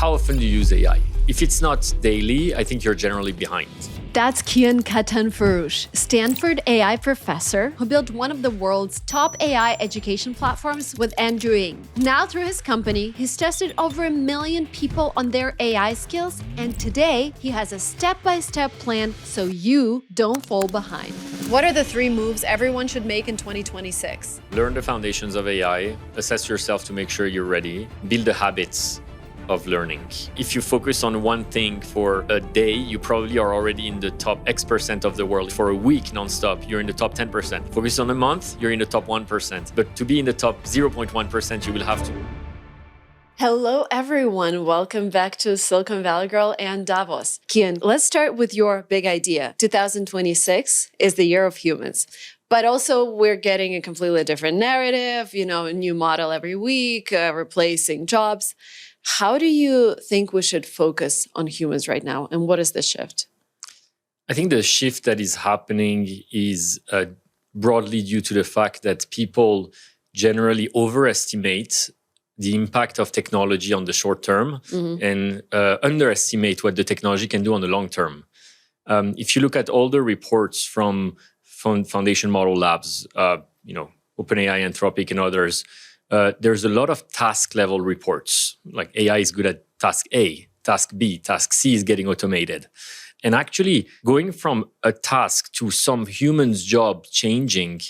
how often do you use AI? If it's not daily, I think you're generally behind. That's Kian Katanforoosh, Stanford AI professor who built one of the world's top AI education platforms with Andrew Ng. Now through his company, he's tested over 1 million people on their AI skills, and today he has a step-by-step plan so you don't fall behind. What are the 3 moves everyone should make in 2026? Learn the foundations of AI, assess yourself to make sure you're ready, build the habits of learning. If you focus on one thing for a day, you probably are already in the top X% of the world. For a week nonstop, you're in the top 10%. Focus on a month, you're in the top 1%. But to be in the top 0.1%, you will have to. Hello, everyone. Welcome back to Silicon Valley Girl and Davos. Kian, let's start with your big idea. 2026 is the year of humans. But also, we're getting a completely different narrative, a new model every week, replacing jobs. How do you think we should focus on humans right now? And what is the shift? I think the shift that is happening is broadly due to the fact that people generally overestimate the impact of technology on the short term and underestimate what the technology can do on the long term. If you look at all the reports from foundation model labs, OpenAI, Anthropic, and others, there's a lot of task level reports. Like AI is good at task A, task B, task C is getting automated. And actually going from a task to some human's job changing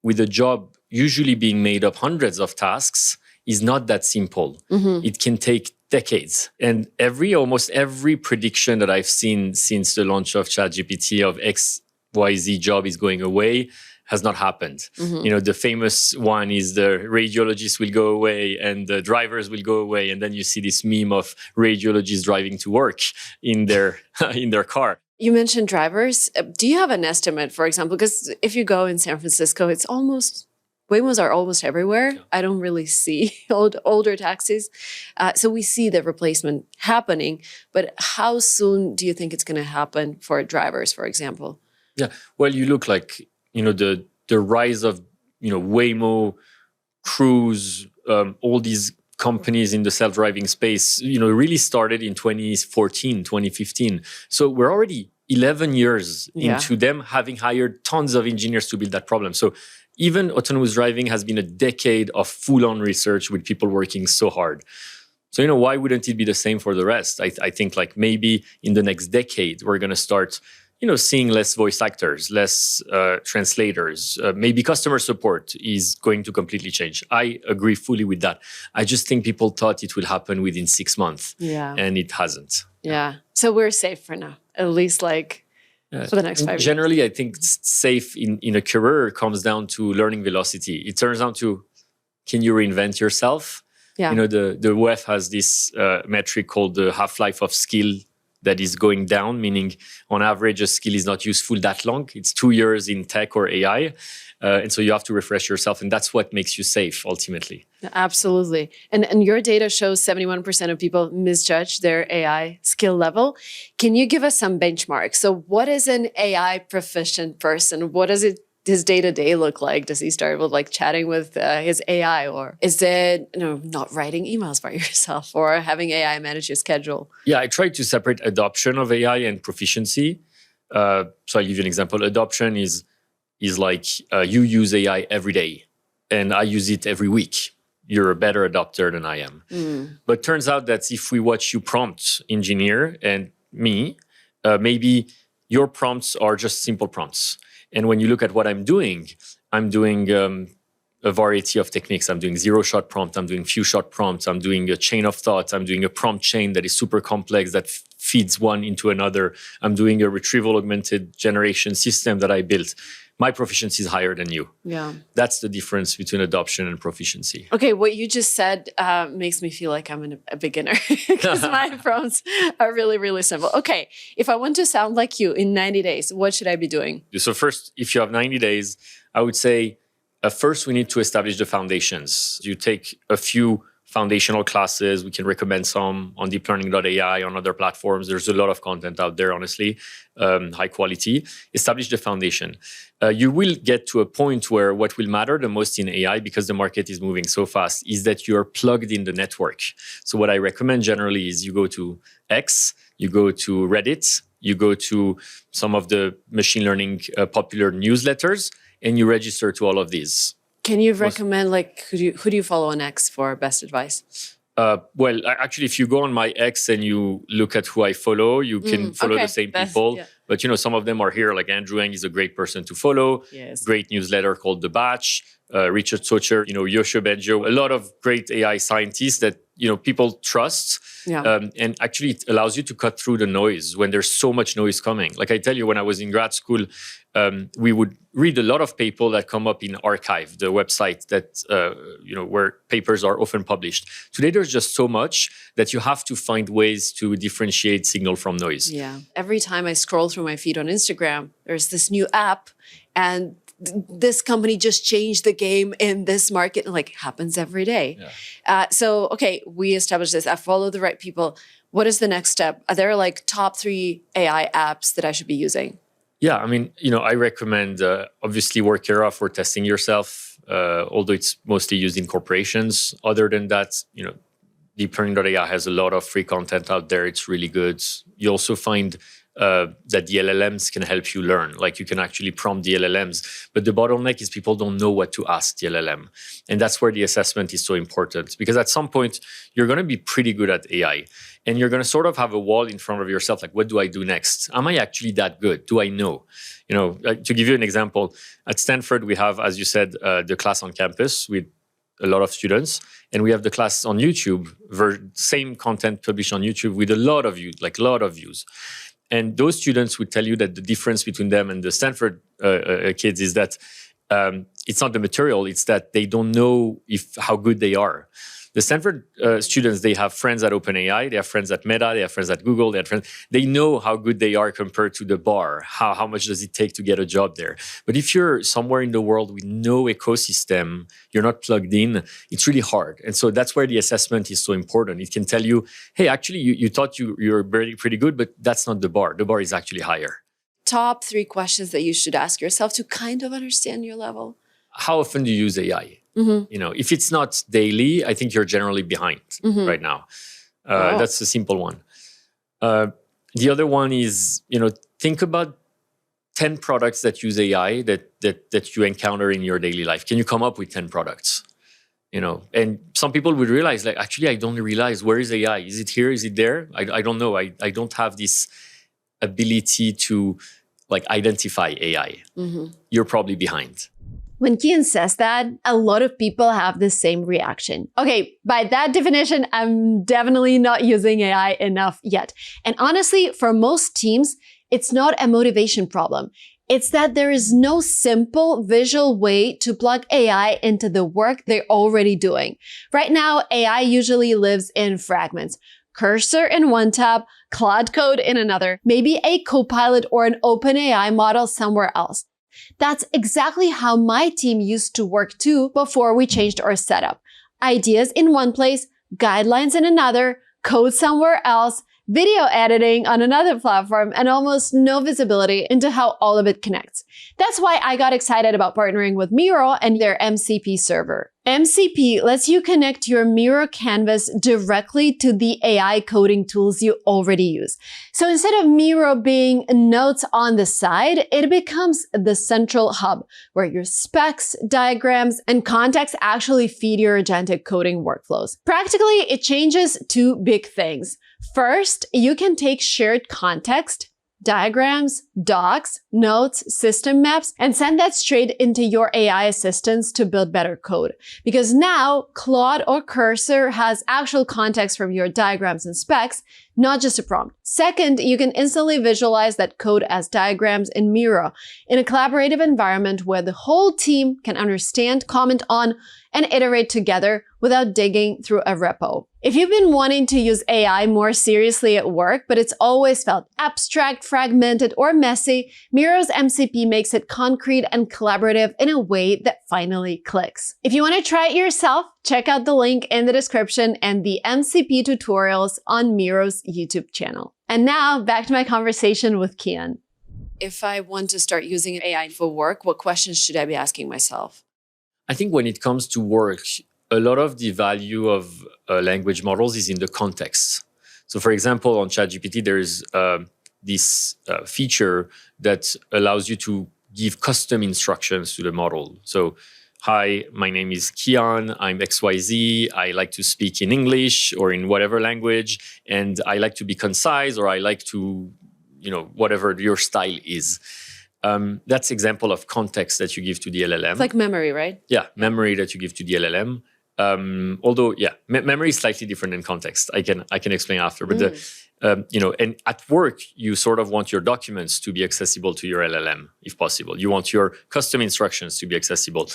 with a job usually being made of hundreds of tasks is not that simple. It can take decades. And almost every prediction that I've seen since the launch of ChatGPT of XYZ job is going away has not happened. The famous one is the radiologists will go away and the drivers will go away. And then you see this meme of radiologists driving to work in their car. You mentioned drivers. Do you have an estimate, for example? Because if you go in San Francisco, it's Waymos are almost everywhere. Yeah. I don't really see older taxis. So we see the replacement happening. But how soon do you think it's going to happen for drivers, for example? Yeah, well, you look like the rise of Waymo, Cruise, all these companies in the self-driving space, really started in 2014, 2015. So we're already 11 years into them having hired tons of engineers to build that problem. So even autonomous driving has been a decade of full-on research with people working so hard. So why wouldn't it be the same for the rest? I think like maybe in the next decade we're going to start seeing less voice actors, less translators. Maybe customer support is going to completely change. I agree fully with that. I just think people thought it will happen within 6 months. Yeah. And it hasn't. Yeah. So we're safe for now, at least for the next 5 years. Generally, I think safe in a career comes down to learning velocity. It turns down to, can you reinvent yourself? Yeah. The WEF has this metric called the half-life of skill that is going down, meaning on average, a skill is not useful that long. It's 2 years in tech or AI. And so you have to refresh yourself. And that's what makes you safe, ultimately. Absolutely. And your data shows 71% of people misjudge their AI skill level. Can you give us some benchmarks? So what is an AI proficient person? What does his day-to-day look like? Does he start with chatting with his AI, or is it not writing emails by yourself or having AI manage your schedule? Yeah, I try to separate adoption of AI and proficiency. So I'll give you an example. Adoption is like you use AI every day and I use it every week. You're a better adopter than I am. But turns out that if we watch you prompt engineer and me, maybe your prompts are just simple prompts. And when you look at what I'm doing a variety of techniques. I'm doing zero-shot prompt. I'm doing few-shot prompts. I'm doing a chain of thought. I'm doing a prompt chain that is super complex that feeds one into another. I'm doing a retrieval augmented generation system that I built. My proficiency is higher than you. Yeah, that's the difference between adoption and proficiency. Okay, what you just said makes me feel like I'm a beginner because my prompts are really, really simple. Okay, if I want to sound like you in 90 days, what should I be doing? So first, if you have 90 days, I would say first we need to establish the foundations. You take a few foundational classes. We can recommend some on deeplearning.ai, on other platforms. There's a lot of content out there, honestly, high quality. Establish the foundation. You will get to a point where what will matter the most in AI, because the market is moving so fast, is that you're plugged in the network. So what I recommend generally is you go to X, you go to Reddit, you go to some of the machine learning popular newsletters, and you register to all of these. Can you recommend, like, who do you follow on X for best advice? Well, actually, if you go on my X and you look at who I follow, you can follow the same people. Yeah. But, some of them are here. Like Andrew Ng is a great person to follow. Yes. Great newsletter called The Batch. Richard Socher, Yoshua Bengio. A lot of great AI scientists that, people trust. Yeah. And actually, it allows you to cut through the noise when there's so much noise coming. Like I tell you, when I was in grad school, we would read a lot of papers that come up in Archive, the website that, where papers are often published. Today, there's just so much that you have to find ways to differentiate signal from noise. Yeah. Every time I scroll through my feed on Instagram, there's this new app, and this company just changed the game in this market. Like, happens every day. Yeah. Okay, we established this. I follow the right people. What is the next step? Are there like top 3 AI apps that I should be using? Yeah, I mean, I recommend obviously Workera for testing yourself, although it's mostly used in corporations. Other than that, deeplearning.ai has a lot of free content out there. It's really good. You also find that the LLMs can help you learn. Like, you can actually prompt the LLMs. But the bottleneck is people don't know what to ask the LLM. And that's where the assessment is so important. Because at some point, you're going to be pretty good at AI. And you're going to sort of have a wall in front of yourself. Like, what do I do next? Am I actually that good? Do I know? To give you an example, at Stanford, we have, as you said, the class on campus with a lot of students. And we have the class on YouTube, same content published on YouTube with a lot of views. And those students would tell you that the difference between them and the Stanford kids is that it's not the material, it's that they don't know how good they are. The Stanford students, they have friends at OpenAI, they have friends at Meta, they have friends at Google, they know how good they are compared to the bar. How much does it take to get a job there? But if you're somewhere in the world with no ecosystem, you're not plugged in, it's really hard. And so that's where the assessment is so important. It can tell you, hey, actually, you thought you're pretty good, but that's not the bar. The bar is actually higher. Top 3 questions that you should ask yourself to kind of understand your level. How often do you use AI? Mm-hmm. If it's not daily, I think you're generally behind right now. That's a simple one. The other one is, think about 10 products that use AI that you encounter in your daily life. Can you come up with 10 products? And some people would realize, like, actually, I don't realize, where is AI? Is it here? Is it there? I don't know. I don't have this ability to, like, identify AI. Mm-hmm. You're probably behind. When Kian says that, a lot of people have the same reaction. Okay, by that definition, I'm definitely not using AI enough yet. And honestly, for most teams, it's not a motivation problem. It's that there is no simple visual way to plug AI into the work they're already doing. Right now, AI usually lives in fragments. Cursor in one tab, Claude Code in another, maybe a Copilot or an OpenAI model somewhere else. That's exactly how my team used to work too before we changed our setup. Ideas in one place, guidelines in another, code somewhere else, video editing on another platform, and almost no visibility into how all of it connects. That's why I got excited about partnering with Miro and their MCP server. MCP lets you connect your Miro canvas directly to the AI coding tools you already use. So instead of Miro being notes on the side, it becomes the central hub where your specs, diagrams, and context actually feed your agentic coding workflows. Practically, it changes 2 big things. First, you can take shared context, diagrams, docs, notes, system maps, and send that straight into your AI assistants to build better code. Because now Claude or Cursor has actual context from your diagrams and specs, not just a prompt. Second, you can instantly visualize that code as diagrams in Miro in a collaborative environment where the whole team can understand, comment on, and iterate together without digging through a repo. If you've been wanting to use AI more seriously at work, but it's always felt abstract, fragmented, or messy, Miro's MCP makes it concrete and collaborative in a way that finally clicks. If you want to try it yourself, check out the link in the description and the MCP tutorials on Miro's YouTube channel. And now, back to my conversation with Kian. If I want to start using AI for work, what questions should I be asking myself? I think when it comes to work, a lot of the value of language models is in the context. So for example, on ChatGPT, there's this feature that allows you to give custom instructions to the model. So, hi, my name is Kian, I'm XYZ, I like to speak in English or in whatever language, and I like to be concise, or I like to, whatever your style is. That's example of context that you give to the LLM. It's like memory, right? Yeah, memory that you give to the LLM. Although, memory is slightly different than context. I can explain after. But and at work, you sort of want your documents to be accessible to your LLM, if possible. You want your custom instructions to be accessible.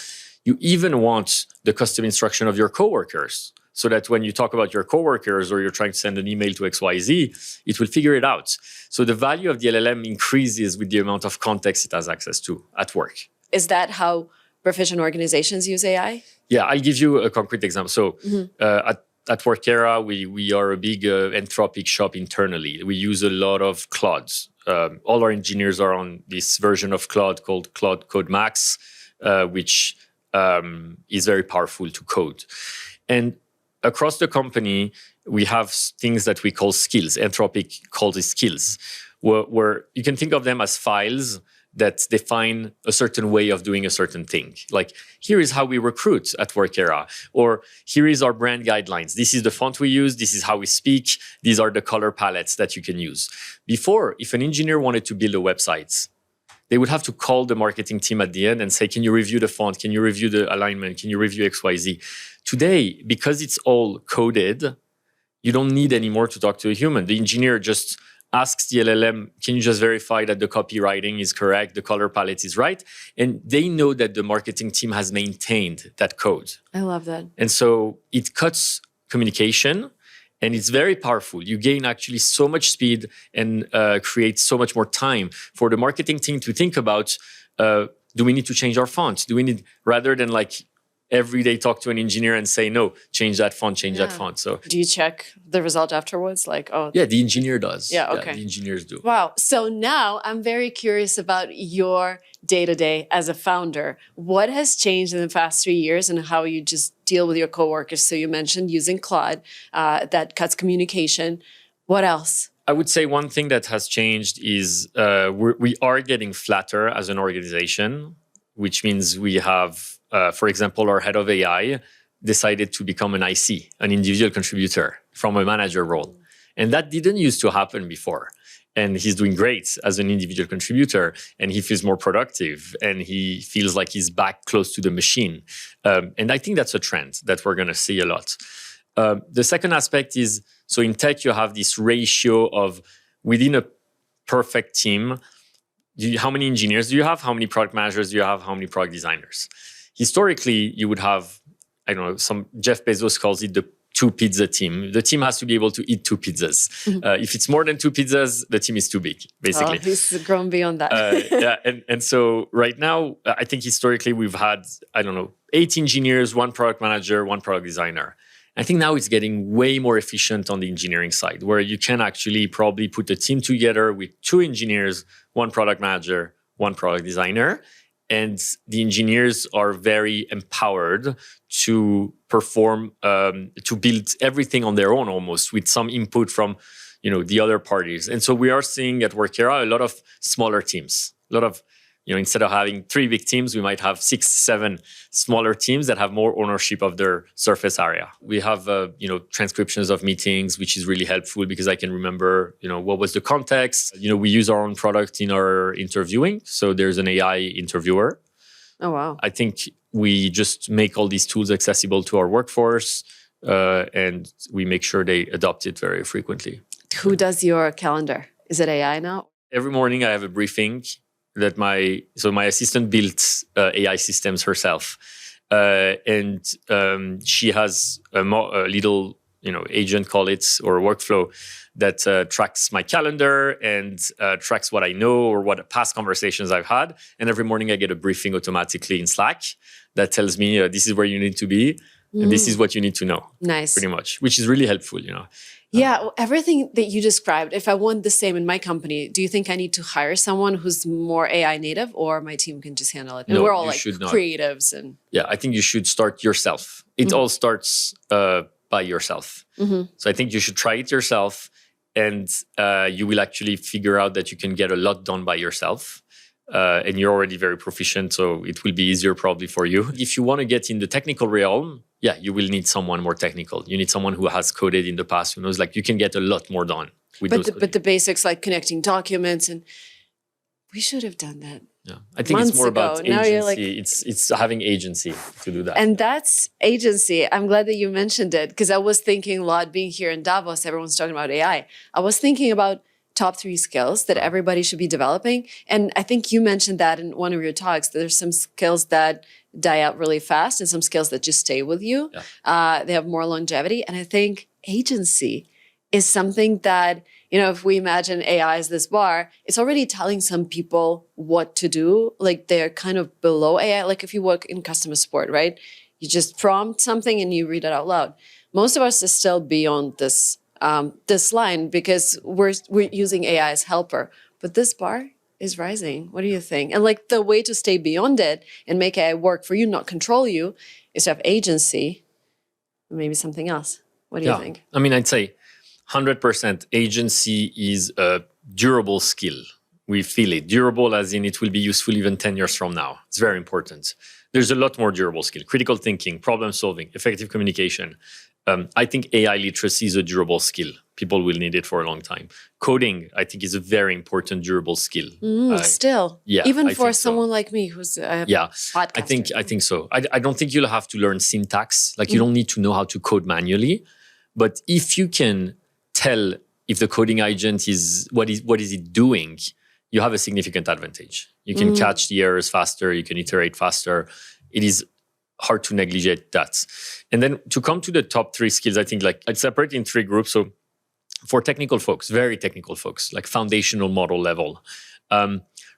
You even want the custom instruction of your coworkers, so that when you talk about your coworkers or you're trying to send an email to XYZ, it will figure it out. So the value of the LLM increases with the amount of context it has access to at work. Is that how proficient organizations use AI? Yeah, I'll give you a concrete example. So at Workera, we are a big Anthropic shop internally. We use a lot of Claudes. All our engineers are on this version of Claude called Claude Code Max, which is very powerful to code. And across the company, we have things that we call skills. Anthropic calls it skills, where you can think of them as files that define a certain way of doing a certain thing. Like, here is how we recruit at Workera, or here is our brand guidelines. This is the font we use. This is how we speak. These are the color palettes that you can use. Before, if an engineer wanted to build a website, they would have to call the marketing team at the end and say, can you review the font? Can you review the alignment? Can you review XYZ? Today, because it's all coded, you don't need anymore to talk to a human. The engineer just asks the LLM, can you just verify that the copywriting is correct, the color palette is right? And they know that the marketing team has maintained that code. I love that. And so it cuts communication, and it's very powerful. You gain actually so much speed and create so much more time for the marketing team to think about, do we need to change our font? Do we need, rather than like every day talk to an engineer and say, no, change that font, change that font. So do you check the result afterwards? Like, oh. Yeah, the engineer does. Yeah, okay. The engineers do. Wow. So now I'm very curious about your day-to-day as a founder. What has changed in the past 3 years and how you just deal with your coworkers? So you mentioned using Claude, that cuts communication. What else? I would say one thing that has changed is we are getting flatter as an organization, which means we have, for example, our head of AI decided to become an IC, an individual contributor from a manager role. And that didn't used to happen before. And he's doing great as an individual contributor, and he feels more productive, and he feels like he's back close to the machine. And I think that's a trend that we're going to see a lot. The second aspect is, so in tech, you have this ratio of within a perfect team, how many engineers do you have? How many product managers do you have? How many product designers? Historically, you would have, I don't know, Jeff Bezos calls it the 2-pizza team. The team has to be able to eat 2 pizzas. If it's more than 2 pizzas, the team is too big, basically. Oh, he's grown beyond that. And so right now, I think historically we've had, 8 engineers, 1 product manager, 1 product designer. I think now it's getting way more efficient on the engineering side, where you can actually probably put a team together with 2 engineers, 1 product manager, 1 product designer. And the engineers are very empowered to perform, to build everything on their own almost, with some input from, the other parties. And so we are seeing at Workera a lot of smaller teams, a lot of, instead of having 3 big teams, we might have 6, 7 smaller teams that have more ownership of their surface area. We have, transcriptions of meetings, which is really helpful because I can remember, what was the context. We use our own product in our interviewing. So there's an AI interviewer. Oh, wow. I think we just make all these tools accessible to our workforce, and we make sure they adopt it very frequently. Who does your calendar? Is it AI now? Every morning I have a briefing that my assistant built AI systems herself. and she has a little, agent, call it, or workflow that tracks my calendar and tracks what I know or what past conversations I've had. And every morning I get a briefing automatically in Slack that tells me this is where you need to be and this is what you need to know. Nice. Pretty much, which is really helpful, Yeah, everything that you described, if I want the same in my company, do you think I need to hire someone who's more AI native, or my team can just handle it? And No, we're all you like should not. creatives and Yeah, I think you should start yourself. It all starts by yourself. So I think you should try it yourself, and you will actually figure out that you can get a lot done by yourself. And you're already very proficient, so it will be easier probably for you. If you want to get in the technical realm, yeah, you will need someone more technical. You need someone who has coded in the past, who knows, like, you can get a lot more done with those but the basics, like connecting documents, and we should have done that. Yeah, I think months it's more about ago. Now agency. you're like- It's having agency to do that. And that's agency. I'm glad that you mentioned it, because I was thinking a lot being here in Davos, everyone's talking about AI. I was thinking about top 3 skills that everybody should be developing. And I think you mentioned that in one of your talks, that there's some skills that die out really fast and some skills that just stay with you. Yeah. They have more longevity. And I think agency is something that, if we imagine AI as this bar, it's already telling some people what to do. Like they're kind of below AI. Like if you work in customer support, right? You just prompt something and you read it out loud. Most of us are still beyond this line because we're using AI as helper. But this bar is rising. What do you think? And like the way to stay beyond it and make AI work for you, not control you, is to have agency, or maybe something else. What do you think? I mean, I'd say 100% agency is a durable skill. We feel it. Durable as in it will be useful even 10 years from now. It's very important. There's a lot more durable skill. Critical thinking, problem solving, effective communication. I think AI literacy is a durable skill. People will need it for a long time. Coding, I think, is a very important durable skill. Still, yeah, even I for think so. someone like me who's a podcaster. I think so. I don't think you'll have to learn syntax. Like you don't need to know how to code manually. But if you can tell if the coding agent is what is it doing, you have a significant advantage. You can catch the errors faster. You can iterate faster. It is hard to negligate that. And then to come to the top 3 skills, I think like I'd separate in 3 groups. So for technical folks, very technical folks, like foundational model level.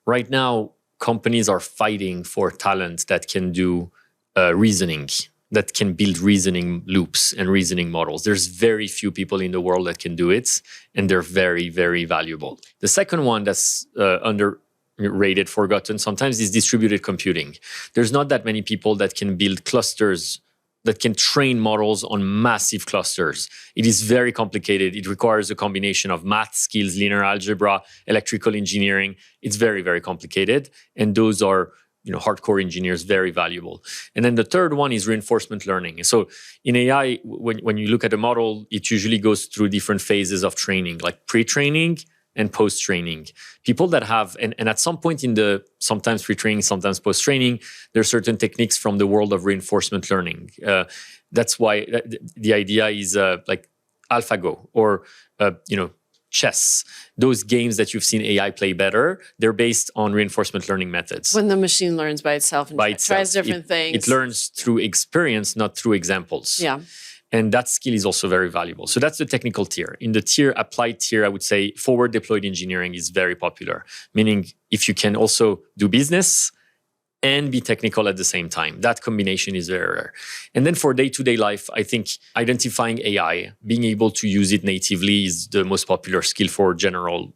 Right now, companies are fighting for talent that can do reasoning, that can build reasoning loops and reasoning models. There's very few people in the world that can do it, and they're very, very valuable. The second one that's underrated, forgotten sometimes, is distributed computing. There's not that many people that can build clusters, that can train models on massive clusters. It is very complicated. It requires a combination of math skills, linear algebra, electrical engineering. It's very, very complicated. And those are hardcore engineers, very valuable. And then the third one is reinforcement learning. So in AI, when you look at a model, it usually goes through different phases of training, like pre-training and post-training. People that have, and at some point in the, sometimes pre-training, sometimes post-training, there are certain techniques from the world of reinforcement learning. That's why the idea is like AlphaGo or, chess. Those games that you've seen AI play better, they're based on reinforcement learning methods. When the machine learns by itself and tries different things. It learns through experience, not through examples. Yeah. And that skill is also very valuable. So that's the technical tier. In the applied tier, I would say forward deployed engineering is very popular, meaning if you can also do business and be technical at the same time. That combination is very rare. And then for day-to-day life, I think identifying AI, being able to use it natively is the most popular skill for general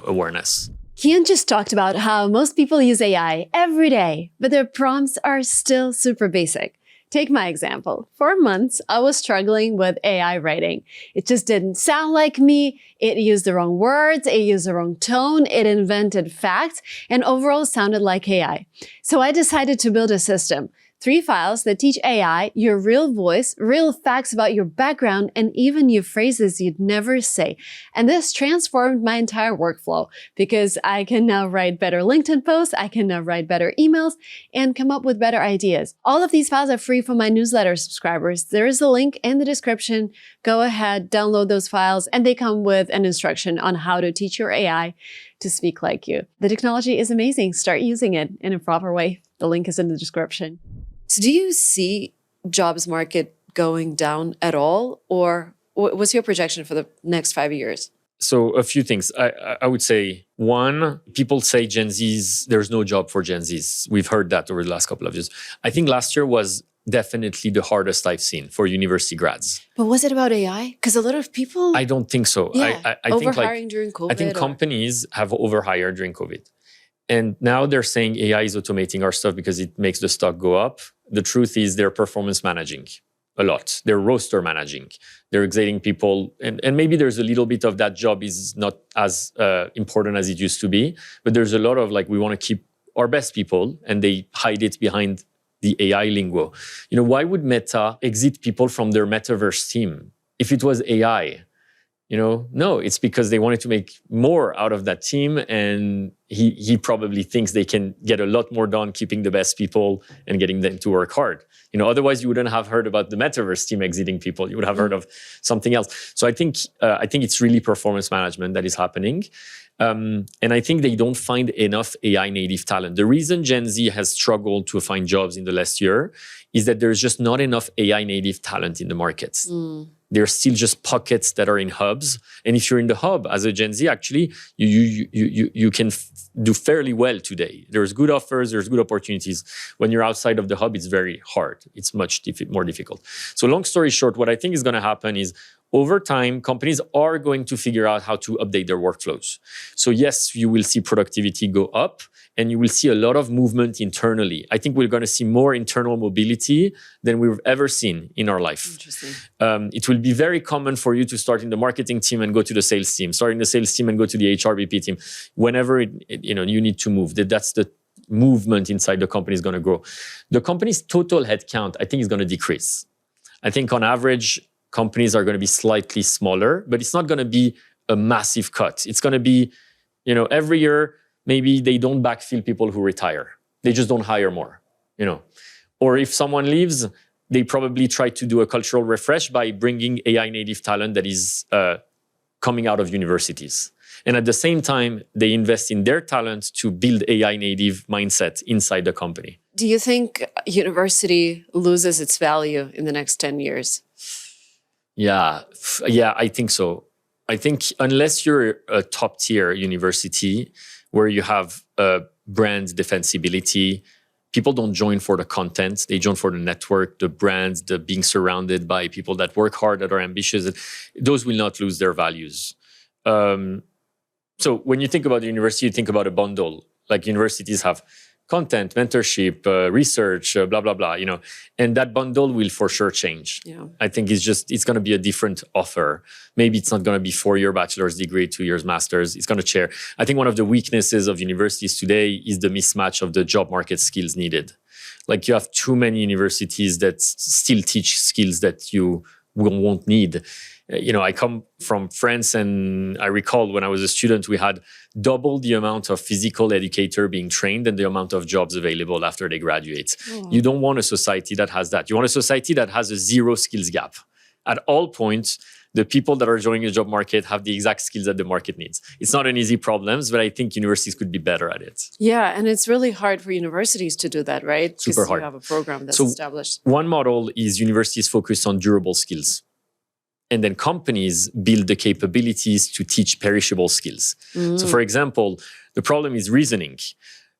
awareness. Kian just talked about how most people use AI every day, but their prompts are still super basic. Take my example. For months, I was struggling with AI writing. It just didn't sound like me. It used the wrong words. It used the wrong tone. It invented facts and overall sounded like AI. So I decided to build a system. 3 files that teach AI your real voice, real facts about your background, and even new phrases you'd never say. And this transformed my entire workflow because I can now write better LinkedIn posts, I can now write better emails, and come up with better ideas. All of these files are free for my newsletter subscribers. There is a link in the description. Go ahead, download those files, and they come with an instruction on how to teach your AI to speak like you. The technology is amazing. Start using it in a proper way. The link is in the description. So do you see jobs market going down at all? Or what's your projection for the next 5 years? So a few things. I would say, one, people say Gen Zs, there's no job for Gen Zs. We've heard that over the last couple of years. I think last year was definitely the hardest I've seen for university grads. But was it about AI? Because a lot of people... I don't think so. Yeah, I think overhiring during COVID. I think companies have overhired during COVID. And now they're saying AI is automating our stuff because it makes the stock go up. The truth is they're performance managing a lot. They're roster managing. They're exiting people. And maybe there's a little bit of that job is not as important as it used to be. But there's a lot of we want to keep our best people, and they hide it behind the AI lingo. Why would Meta exit people from their metaverse team if it was AI? No, it's because they wanted to make more out of that team, and he probably thinks they can get a lot more done keeping the best people and getting them to work hard. Otherwise you wouldn't have heard about the metaverse team exiting people. You would have heard of something else. So I think it's really performance management that is happening. And I think they don't find enough AI native talent. The reason Gen Z has struggled to find jobs in the last year is that there's just not enough AI native talent in the markets. There's still just pockets that are in hubs. And if you're in the hub as a Gen Z, actually, you can do fairly well today. There's good offers, there's good opportunities. When you're outside of the hub, it's very hard. It's much more difficult. So long story short, what I think is going to happen is over time, companies are going to figure out how to update their workflows. So yes, you will see productivity go up, and you will see a lot of movement internally. I think we're going to see more internal mobility than we've ever seen in our life. Interesting. It will be very common for you to start in the marketing team and go to the sales team, start in the sales team and go to the HRBP team. Whenever you need to move, that's the movement inside the company is going to grow. The company's total headcount, I think, is going to decrease. I think on average, companies are going to be slightly smaller, but it's not going to be a massive cut. It's going to be, every year, maybe they don't backfill people who retire. They just don't hire more, Or if someone leaves, they probably try to do a cultural refresh by bringing AI native talent that is coming out of universities. And at the same time, they invest in their talent to build AI native mindset inside the company. Do you think university loses its value in the next 10 years? Yeah, I think so. I think unless you're a top tier university where you have brand defensibility, people don't join for the content. They join for the network, the brands, the being surrounded by people that work hard, that are ambitious. Those will not lose their values. So when you think about the university, you think about a bundle. Like universities have content, mentorship, research, blah, blah, blah, and that bundle will for sure change. Yeah. I think it's going to be a different offer. Maybe it's not going to be 4-year bachelor's degree, 2 years master's. It's going to change. I think one of the weaknesses of universities today is the mismatch of the job market skills needed. Like you have too many universities that still teach skills that you won't need. I come from France, and I recall when I was a student, we had double the amount of physical educator being trained and the amount of jobs available after they graduate. You don't want a society that has that. You want a society that has a zero skills gap. At all points, the people that are joining the job market have the exact skills that the market needs. It's not an easy problem, but I think universities could be better at it. Yeah, and it's really hard for universities to do that, right? Super hard. You have a program that's established. One model is universities focus on durable skills. And then companies build the capabilities to teach perishable skills. So for example, the problem is reasoning.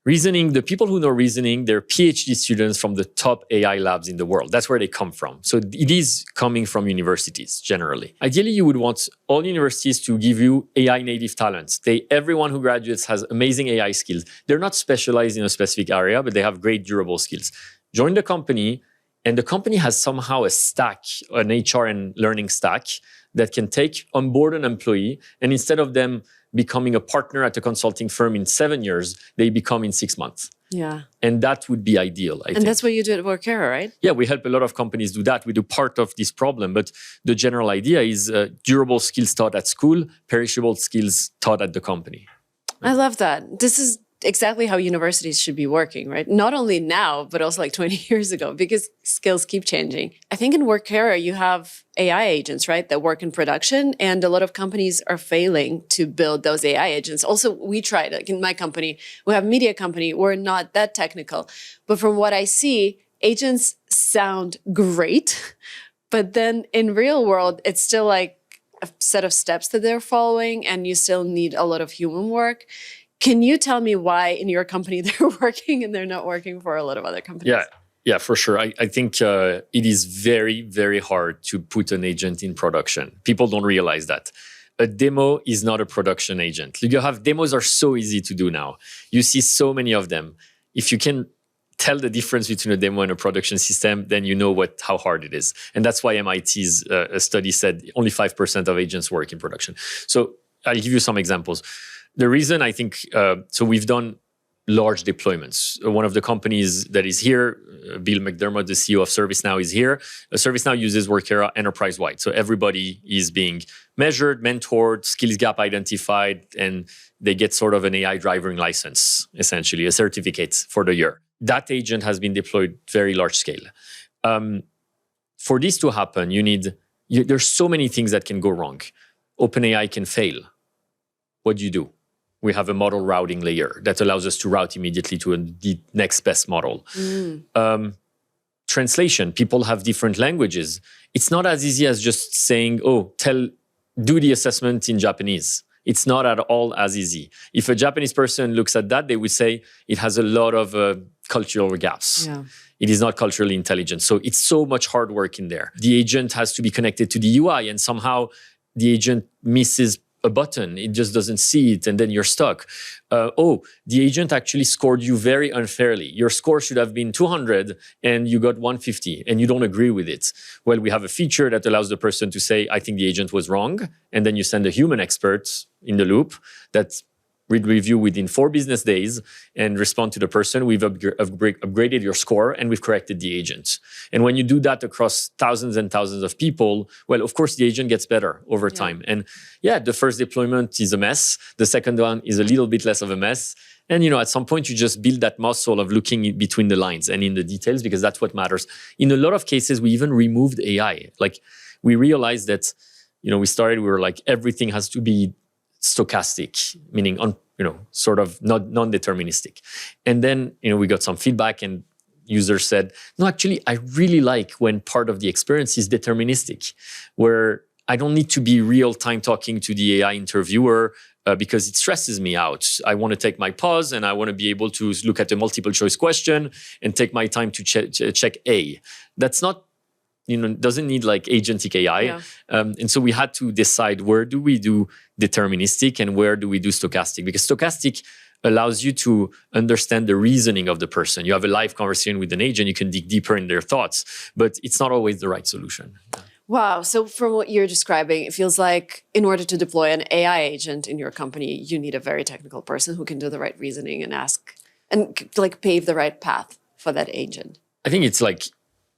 The people who know reasoning, they're PhD students from the top AI labs in the world. That's where they come from. So it is coming from universities generally. Ideally, you would want all universities to give you AI native talents. Everyone who graduates has amazing AI skills. They're not specialized in a specific area, but they have great durable skills. Join the company, and the company has somehow a stack, an HR and learning stack that can take on board an employee, and instead of them becoming a partner at a consulting firm in 7 years, they become in 6 months. Yeah. And that would be ideal, I think. And that's what you do at Workera, right? Yeah, we help a lot of companies do that. We do part of this problem, but the general idea is durable skills taught at school, perishable skills taught at the company. I love that. This is exactly how universities should be working, right? Not only now, but also like 20 years ago, because skills keep changing. I think in Workera, you have AI agents, right, that work in production, and a lot of companies are failing to build those AI agents. Also, we tried, like in my company, we have a media company, we're not that technical. But from what I see, agents sound great, but then in real world, it's still like a set of steps that they're following, and you still need a lot of human work. Can you tell me why in your company they're working and they're not working for a lot of other companies? Yeah, for sure. I think it is very, very hard to put an agent in production. People don't realize that. A demo is not a production agent. You have demos are so easy to do now. You see so many of them. If you can tell the difference between a demo and a production system, then you know how hard it is. And that's why MIT's a study said only 5% of agents work in production. So I'll give you some examples. The reason I think, so we've done large deployments. One of the companies that is here, Bill McDermott, the CEO of ServiceNow, is here. ServiceNow uses Workera enterprise-wide. So everybody is being measured, mentored, skills gap identified, and they get sort of an AI driving license, essentially, a certificate for the year. That agent has been deployed very large scale. For this to happen, there's so many things that can go wrong. OpenAI can fail. What do? We have a model routing layer that allows us to route immediately to the next best model. Translation, people have different languages. It's not as easy as just saying, do the assessment in Japanese. It's not at all as easy. If a Japanese person looks at that, they would say it has a lot of cultural gaps. Yeah. It is not culturally intelligent. So it's so much hard work in there. The agent has to be connected to the UI, and somehow the agent misses a button, it just doesn't see it, and then you're stuck. The agent actually scored you very unfairly. Your score should have been 200 and you got 150 and you don't agree with it. Well, we have a feature that allows the person to say, I think the agent was wrong. And then you send a human expert in the loop that will review within 4 business days and respond to the person. We've upgraded your score and we've corrected the agent. And when you do that across thousands and thousands of people, well, of course, the agent gets better over time. And the first deployment is a mess. The second one is a little bit less of a mess. And, at some point, you just build that muscle of looking in between the lines and in the details, because that's what matters. In a lot of cases, we even removed AI. Like, we realized that, we were like, everything has to be stochastic, meaning sort of not non-deterministic. And then, we got some feedback and users said, no, actually, I really like when part of the experience is deterministic, where I don't need to be real time talking to the AI interviewer because it stresses me out. I want to take my pause and I want to be able to look at a multiple choice question and take my time to check A. That's not, doesn't need like agentic AI. Yeah. And so we had to decide, where do we do deterministic and where do we do stochastic? Because stochastic allows you to understand the reasoning of the person. You have a live conversation with an agent, you can dig deeper in their thoughts, but it's not always the right solution. Wow. So from what you're describing, it feels like in order to deploy an AI agent in your company, you need a very technical person who can do the right reasoning and ask and like pave the right path for that agent. I think it's like,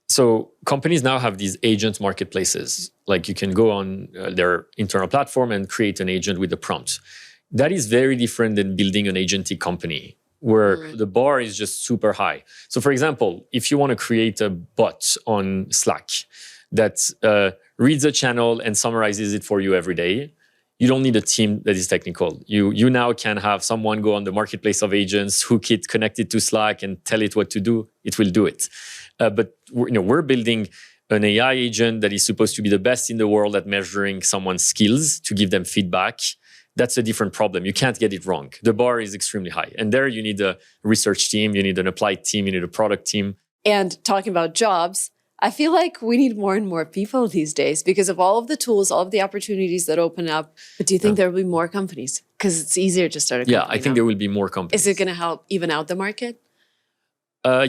so companies now have these agent marketplaces. Like you can go on their internal platform and create an agent with a prompt. That is very different than building an agentic company where the bar is just super high. So for example, if you want to create a bot on Slack that reads a channel and summarizes it for you every day, you don't need a team that is technical. You now can have someone go on the marketplace of agents, hook it, connect it to Slack and tell it what to do. It will do it. But we're building an AI agent that is supposed to be the best in the world at measuring someone's skills to give them feedback. That's a different problem. You can't get it wrong. The bar is extremely high. And there you need a research team, you need an applied team, you need a product team. And talking about jobs, I feel like we need more and more people these days because of all of the tools, all of the opportunities that open up. But do you think there will be more companies? Because it's easier to start a company. Yeah, I think there will be more companies. Is it going to help even out the market?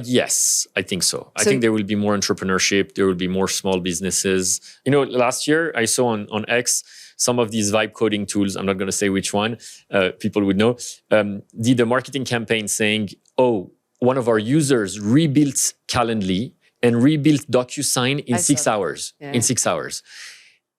Yes, I think so. I think there will be more entrepreneurship. There will be more small businesses. Last year I saw on X some of these vibe coding tools. I'm not going to say which one. People would know. Did a marketing campaign saying, one of our users rebuilt Calendly and rebuilt DocuSign in 6 hours. Yeah. In 6 hours.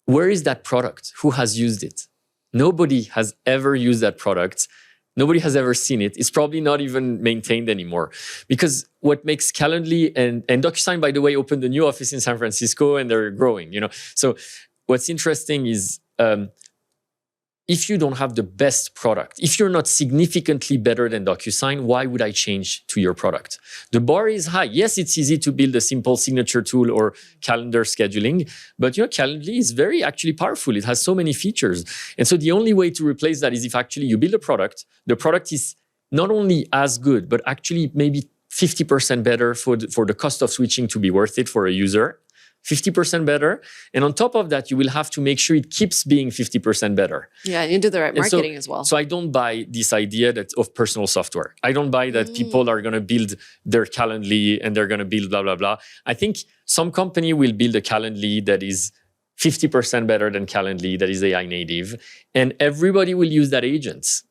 Where is that product? Who has used it? Nobody has ever used that product. Nobody has ever seen it. It's probably not even maintained anymore. Because what makes Calendly and DocuSign, by the way, opened a new office in San Francisco and they're growing, So what's interesting is if you don't have the best product, if you're not significantly better than DocuSign, why would I change to your product? The bar is high. Yes, it's easy to build a simple signature tool or calendar scheduling, but Calendly is very actually powerful. It has so many features. And so the only way to replace that is if actually you build a product, the product is not only as good, but actually maybe 50% better for the cost of switching to be worth it for a user. 50% better. And on top of that, you will have to make sure it keeps being 50% better. Yeah, and you do the right marketing as well. So I don't buy this idea of personal software. I don't buy that people are going to build their Calendly and they're going to build blah, blah, blah. I think some company will build a Calendly that is 50% better than Calendly, that is AI native. And everybody will use that agent.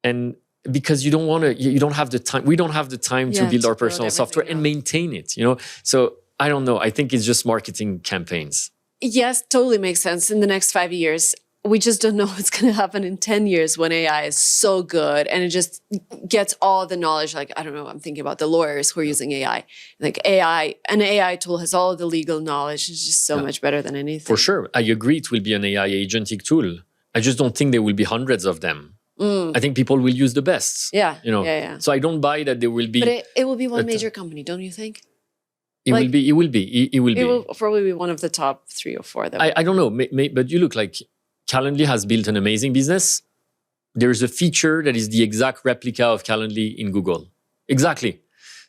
And because you don't have the time, we don't have the time to build our personal software and maintain it, So I don't know. I think it's just marketing campaigns. Yes, totally makes sense. In the next 5 years, we just don't know what's going to happen in 10 years when AI is so good and it just gets all the knowledge. Like, I don't know, I'm thinking about the lawyers who are using AI. Like an AI tool has all the legal knowledge. It's just so much better than anything. For sure. I agree it will be an AI agentic tool. I just don't think there will be hundreds of them. I think people will use the best. Yeah. So I don't buy that there will be... But it will be one major company, don't you think? It will be. It will probably be one of the top 3 or 4. I don't know, but you look like Calendly has built an amazing business. There's a feature that is the exact replica of Calendly in Google. Exactly.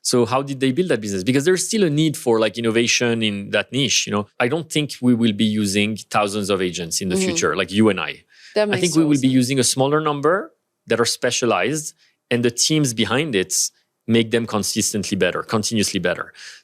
So how did they build that business? Because there's still a need for innovation in that niche. I don't think we will be using thousands of agents in the future, like you and I. I think we will be using a smaller number that are specialized, and the teams behind it make them continuously better.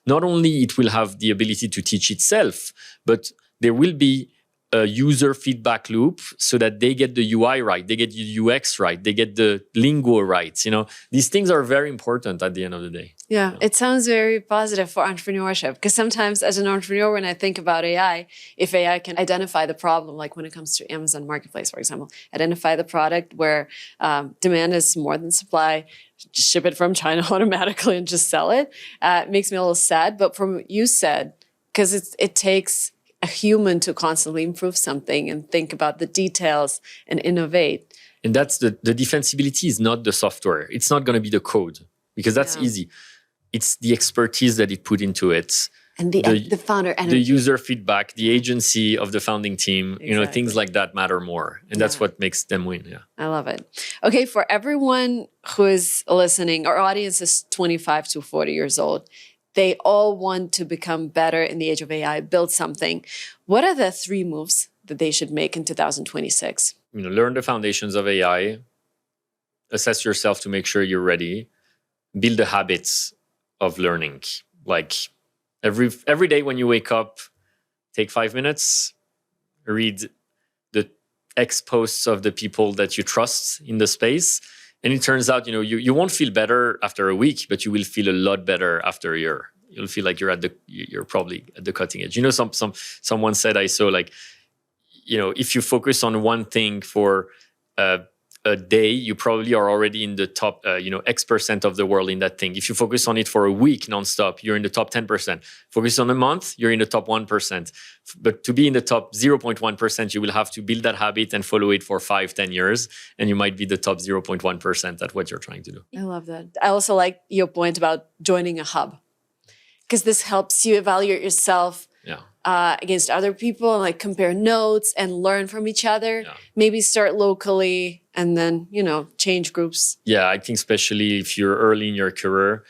Not only it will have the ability to teach itself, but there will be a user feedback loop so that they get the UI right, they get the UX right, they get the lingo right. These things are very important at the end of the day. Yeah, it sounds very positive for entrepreneurship, because sometimes as an entrepreneur, when I think about AI, if AI can identify the problem, like when it comes to Amazon Marketplace, for example, identify the product where demand is more than supply, just ship it from China automatically and just sell it, it makes me a little sad. But from what you said, because it takes a human to constantly improve something and think about the details and innovate. And that's the defensibility is not the software. It's not going to be the code, because that's easy. It's the expertise that it put into it. And the founder energy. The user feedback, the agency of the founding team, things like that matter more. And that's what makes them win. Yeah. I love it. Okay, for everyone who is listening, our audience is 25 to 40 years old. They all want to become better in the age of AI, build something. What are the 3 moves that they should make in 2026? Learn the foundations of AI, assess yourself to make sure you're ready, build the habits of learning. Like every day when you wake up, take 5 minutes, read the X posts of the people that you trust in the space. And it turns out, you won't feel better after a week, but you will feel a lot better after a year. You'll feel like you're probably at the cutting edge. Someone said, I saw if you focus on one thing for a day, you probably are already in the top, X% of the world in that thing. If you focus on it for a week nonstop, you're in the top 10%. Focus on a month, you're in the top 1%. But to be in the top 0.1%, you will have to build that habit and follow it for 5-10 years. And you might be the top 0.1% at what you're trying to do. I love that. I also like your point about joining a hub, because this helps you evaluate yourself against other people, and compare notes and learn from each other. Yeah. Maybe start locally and then, change groups. Yeah, I think especially if you're early in your career,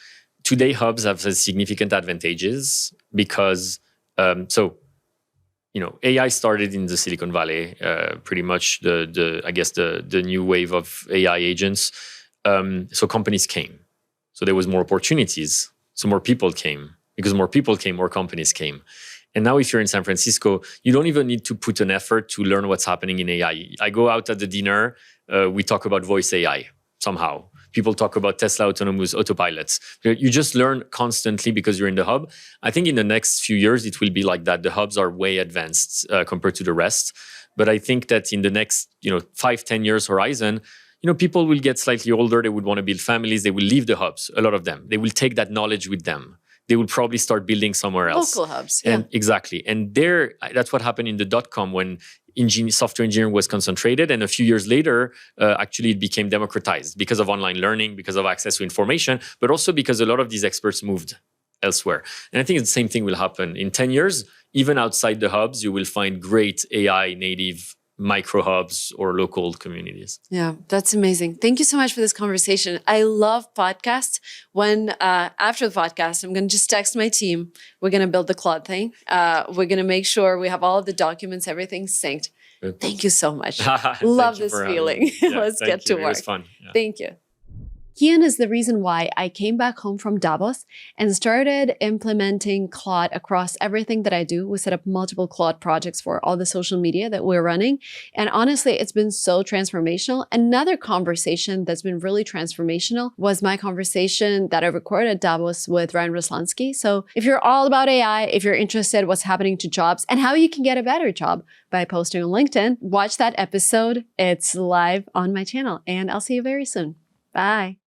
today hubs have significant advantages because, AI started in the Silicon Valley, pretty much the new wave of AI agents. So companies came. So there was more opportunities. So more people came. Because more people came, more companies came. And now if you're in San Francisco, you don't even need to put an effort to learn what's happening in AI. I go out at the dinner, we talk about voice AI somehow. People talk about Tesla autonomous autopilots. You just learn constantly because you're in the hub. I think in the next few years, it will be like that. The hubs are way advanced compared to the rest. But I think that in the next 5-10 years horizon, people will get slightly older. They would want to build families. They will leave the hubs, a lot of them. They will take that knowledge with them. they will probably start building somewhere else. Local hubs. And exactly. And that's what happened in the dot-com when software engineering was concentrated. And a few years later, actually it became democratized because of online learning, because of access to information, but also because a lot of these experts moved elsewhere. And I think the same thing will happen. In 10 years, even outside the hubs, you will find great AI native micro hubs or local communities. Yeah, that's amazing. Thank you so much for this conversation. I love podcasts. When after the podcast, I'm going to just text my team. We're going to build the Claude thing. We're going to make sure we have all of the documents, everything synced. Good. Thank you so much. Love this feeling. Yeah, Let's get to work. It was fun. Yeah. Thank you. Kian is the reason why I came back home from Davos and started implementing Claude across everything that I do. We set up multiple Claude projects for all the social media that we're running. And honestly, it's been so transformational. Another conversation that's been really transformational was my conversation that I recorded at Davos with Ryan Roslansky. So if you're all about AI, if you're interested in what's happening to jobs and how you can get a better job by posting on LinkedIn, watch that episode. It's live on my channel and I'll see you very soon. Bye.